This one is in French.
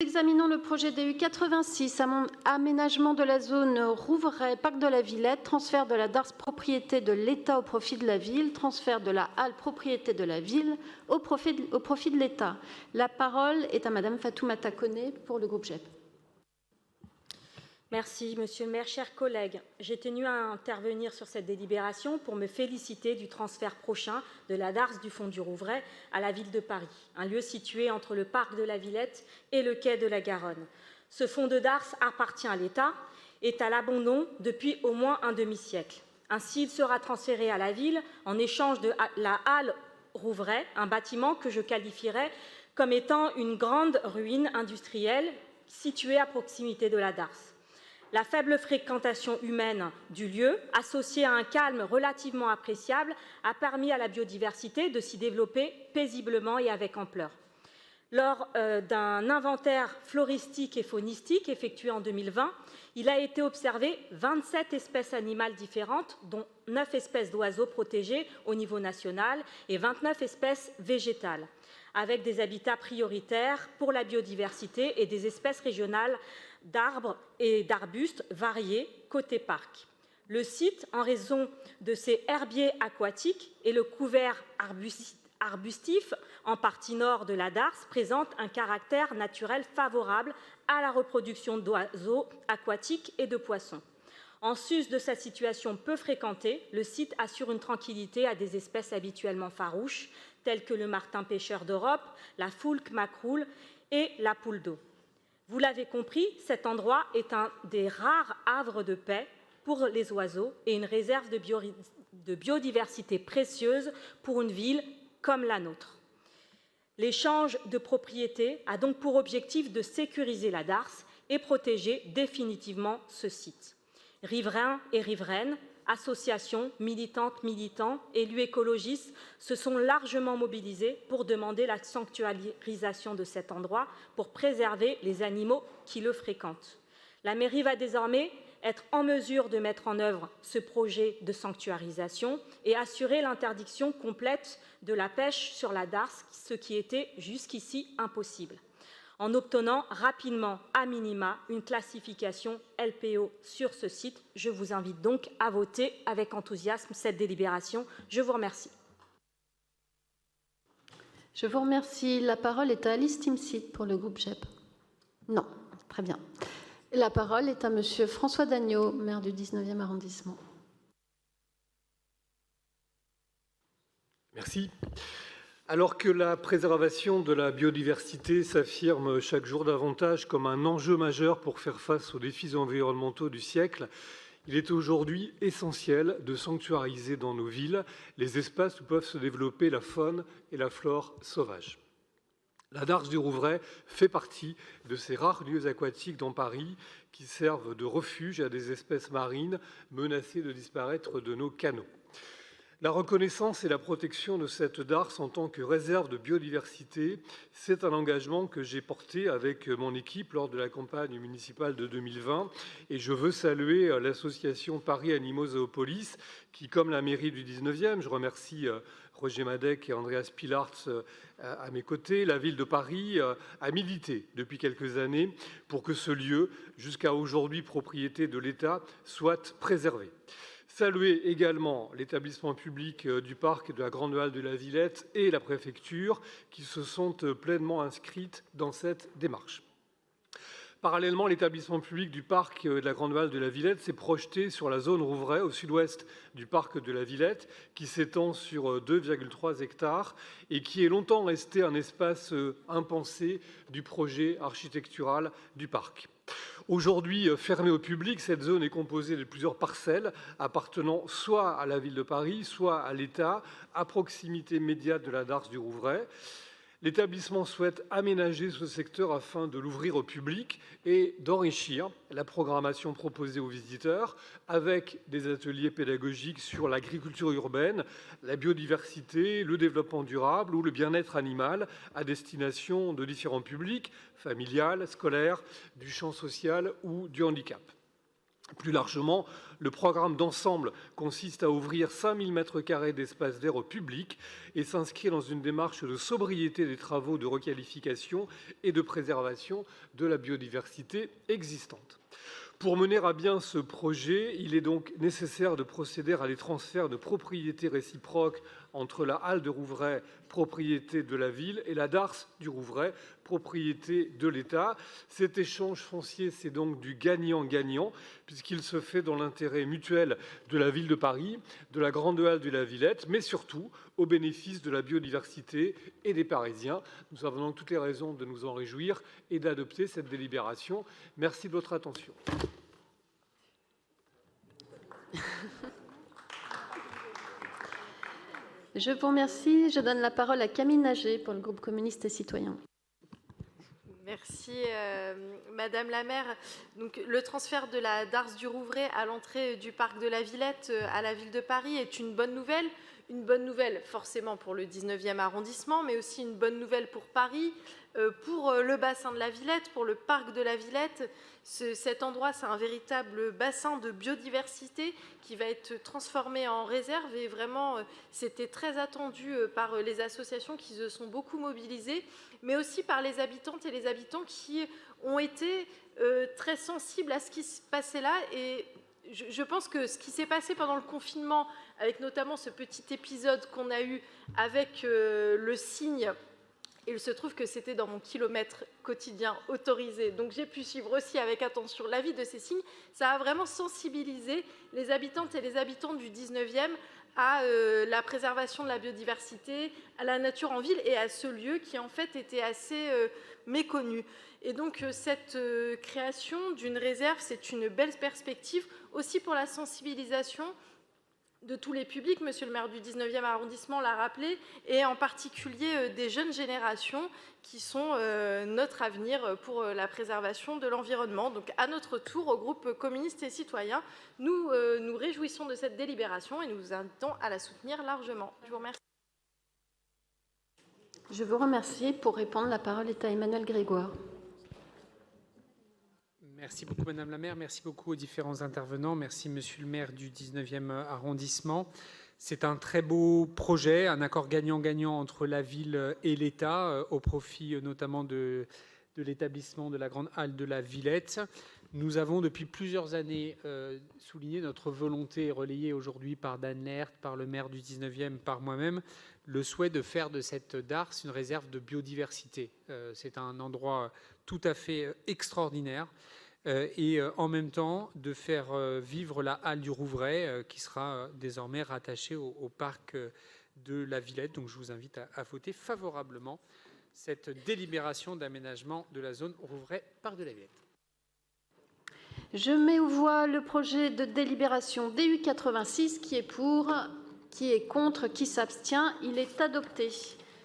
Examinons le projet DU 86, aménagement de la zone Rouvray, parc de la Villette, transfert de la DARS propriété de l'État au profit de la ville, transfert de la halle propriété de la ville au profit de l'État. La parole est à Madame Fatoumata Koné pour le groupe GEP. Merci, Monsieur le maire. Chers collègues, j'ai tenu à intervenir sur cette délibération pour me féliciter du transfert prochain de la DARS du Fond du Rouvray à la ville de Paris, un lieu situé entre le parc de la Villette et le quai de la Garonne. Ce fonds de DARS appartient à l'État, est à l'abandon depuis au moins un demi-siècle. Ainsi, il sera transféré à la ville en échange de la halle Rouvray, un bâtiment que je qualifierais comme étant une grande ruine industrielle située à proximité de la DARS. La faible fréquentation humaine du lieu, associée à un calme relativement appréciable, a permis à la biodiversité de s'y développer paisiblement et avec ampleur. Lors d'un inventaire floristique et faunistique effectué en 2020, il a été observé 27 espèces animales différentes, dont 9 espèces d'oiseaux protégées au niveau national et 29 espèces végétales, avec des habitats prioritaires pour la biodiversité et des espèces régionales d'arbres et d'arbustes variés côté parc. Le site, en raison de ses herbiers aquatiques et le couvert arbustif en partie nord de la DARS, présente un caractère naturel favorable à la reproduction d'oiseaux aquatiques et de poissons. En sus de sa situation peu fréquentée, le site assure une tranquillité à des espèces habituellement farouches, telles que le martin pêcheur d'Europe, la foulque macroule et la poule d'eau. Vous l'avez compris, cet endroit est un des rares havres de paix pour les oiseaux et une réserve de biodiversité précieuse pour une ville comme la nôtre. L'échange de propriété a donc pour objectif de sécuriser la DARS et protéger définitivement ce site. Riverains et riveraines, associations, militantes, militants, élus écologistes se sont largement mobilisés pour demander la sanctuarisation de cet endroit pour préserver les animaux qui le fréquentent. La mairie va désormais être en mesure de mettre en œuvre ce projet de sanctuarisation et assurer l'interdiction complète de la pêche sur la DARS, ce qui était jusqu'ici impossible, en obtenant rapidement, à minima, une classification LPO sur ce site. Je vous invite donc à voter avec enthousiasme cette délibération. Je vous remercie. Je vous remercie. La parole est à Alice Timsit pour le groupe GEP. Non, très bien. La parole est à Monsieur François Dagneau, maire du 19e arrondissement. Merci. Alors que la préservation de la biodiversité s'affirme chaque jour davantage comme un enjeu majeur pour faire face aux défis environnementaux du siècle, il est aujourd'hui essentiel de sanctuariser dans nos villes les espaces où peuvent se développer la faune et la flore sauvages. La DARS du Rouvray fait partie de ces rares lieux aquatiques dans Paris qui servent de refuge à des espèces marines menacées de disparaître de nos canaux. La reconnaissance et la protection de cette DARS en tant que réserve de biodiversité, c'est un engagement que j'ai porté avec mon équipe lors de la campagne municipale de 2020 et je veux saluer l'association Paris Animaux Zoopolis qui, comme la mairie du 19e, je remercie Roger Madec et Andreas Pilartz à mes côtés, la ville de Paris a milité depuis quelques années pour que ce lieu, jusqu'à aujourd'hui propriété de l'État, soit préservé. Saluer également l'établissement public du parc de la Grande Halle de la Villette et la préfecture qui se sont pleinement inscrites dans cette démarche. Parallèlement, l'établissement public du parc de la Grande Halle de la Villette s'est projeté sur la zone Rouvray, au sud-ouest du parc de la Villette, qui s'étend sur 2,3 hectares et qui est longtemps resté un espace impensé du projet architectural du parc. Aujourd'hui fermée au public, cette zone est composée de plusieurs parcelles appartenant soit à la ville de Paris, soit à l'État, à proximité immédiate de la DARS du Rouvray. L'établissement souhaite aménager ce secteur afin de l'ouvrir au public et d'enrichir la programmation proposée aux visiteurs avec des ateliers pédagogiques sur l'agriculture urbaine, la biodiversité, le développement durable ou le bien-être animal à destination de différents publics, familial, scolaire, du champ social ou du handicap. Plus largement, le programme d'ensemble consiste à ouvrir 5 000 m² d'espace vert au public et s'inscrit dans une démarche de sobriété des travaux de requalification et de préservation de la biodiversité existante. Pour mener à bien ce projet, il est donc nécessaire de procéder à des transferts de propriété réciproques entre la halle de Rouvray, propriété de la ville, et la darse du Rouvray, propriété de l'État. Cet échange foncier, c'est donc du gagnant-gagnant, puisqu'il se fait dans l'intérêt mutuel de la ville de Paris, de la Grande Halle de la Villette, mais surtout au bénéfice de la biodiversité et des Parisiens. Nous avons donc toutes les raisons de nous en réjouir et d'adopter cette délibération. Merci de votre attention. Je vous remercie. Je donne la parole à Camille Nager pour le groupe communiste et citoyen. Merci, Madame la maire. Donc, le transfert de la darse du Rouvray à l'entrée du parc de la Villette à la ville de Paris est une bonne nouvelle. Une bonne nouvelle forcément pour le 19e arrondissement, mais aussi une bonne nouvelle pour Paris, pour le bassin de la Villette, pour le parc de la Villette. Cet endroit, c'est un véritable bassin de biodiversité qui va être transformé en réserve et vraiment, c'était très attendu par les associations qui se sont beaucoup mobilisées, mais aussi par les habitantes et les habitants qui ont été très sensibles à ce qui se passait là. Et je pense que ce qui s'est passé pendant le confinement, avec notamment ce petit épisode qu'on a eu avec le cygne, et il se trouve que c'était dans mon kilomètre quotidien autorisé, donc j'ai pu suivre aussi avec attention la vie de ces cygnes, ça a vraiment sensibilisé les habitantes et les habitants du 19e à la préservation de la biodiversité, à la nature en ville et à ce lieu qui en fait était assez méconnu. Et donc cette création d'une réserve, c'est une belle perspective aussi pour la sensibilisation de tous les publics. Monsieur le maire du 19e arrondissement l'a rappelé, et en particulier des jeunes générations qui sont notre avenir pour la préservation de l'environnement. Donc à notre tour, au groupe communiste et citoyen, nous nous réjouissons de cette délibération et nous vous invitons à la soutenir largement. Je vous remercie. Je vous remercie. Pour répondre, la parole est à Emmanuel Grégoire. Merci beaucoup, Madame la maire. Merci beaucoup aux différents intervenants. Merci, Monsieur le maire du 19e arrondissement. C'est un très beau projet, un accord gagnant-gagnant entre la ville et l'État, au profit notamment de l'établissement de la Grande Halle de la Villette. Nous avons depuis plusieurs années souligné notre volonté, relayée aujourd'hui par Dan Laert, par le maire du 19e, par moi-même, le souhait de faire de cette darse une réserve de biodiversité. C'est un endroit tout à fait extraordinaire. Et en même temps de faire vivre la halle du Rouvray qui sera désormais rattachée au parc de la Villette. Donc je vous invite à voter favorablement cette délibération d'aménagement de la zone Rouvray parc de la Villette. Je mets aux voix le projet de délibération DU 86 qui est pour, qui est contre, qui s'abstient. Il est adopté.